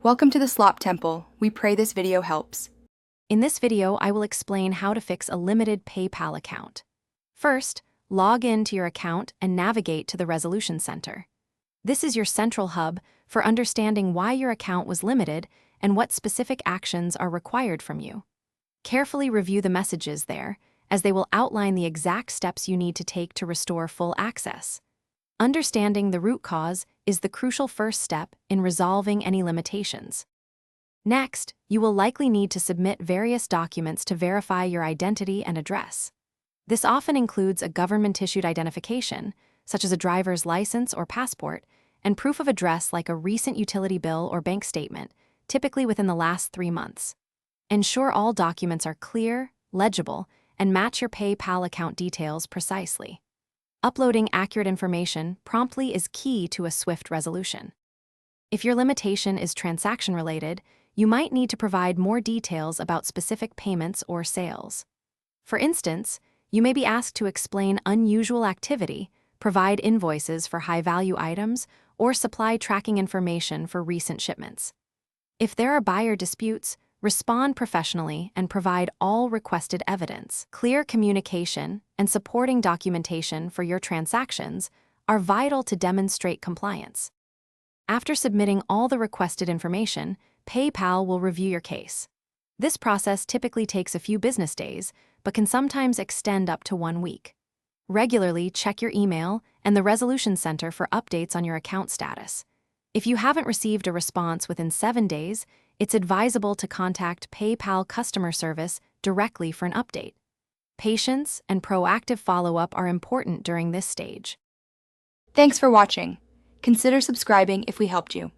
Welcome to the Slop Temple. We pray this video helps. In this video, I will explain how to fix a limited PayPal account. First, log in to your account and navigate to the Resolution Center. This is your central hub for understanding why your account was limited and what specific actions are required from you. Carefully review the messages there, as they will outline the exact steps you need to take to restore full access. Understanding the root cause is the crucial first step in resolving any limitations. Next, you will likely need to submit various documents to verify your identity and address. This often includes a government-issued identification, such as a driver's license or passport, and proof of address like a recent utility bill or bank statement, typically within the last 3 months. Ensure all documents are clear, legible, and match your PayPal account details precisely. Uploading accurate information promptly is key to a swift resolution. If your limitation is transaction-related, you might need to provide more details about specific payments or sales. For instance, you may be asked to explain unusual activity, provide invoices for high-value items, or supply tracking information for recent shipments. If there are buyer disputes, respond professionally and provide all requested evidence. Clear communication and supporting documentation for your transactions are vital to demonstrate compliance. After submitting all the requested information, PayPal will review your case. This process typically takes a few business days, but can sometimes extend up to 1 week. Regularly check your email and the Resolution Center for updates on your account status. If you haven't received a response within 7 days, it's advisable to contact PayPal customer service directly for an update. Patience and proactive follow-up are important during this stage. Thanks for watching. Consider subscribing if we helped you.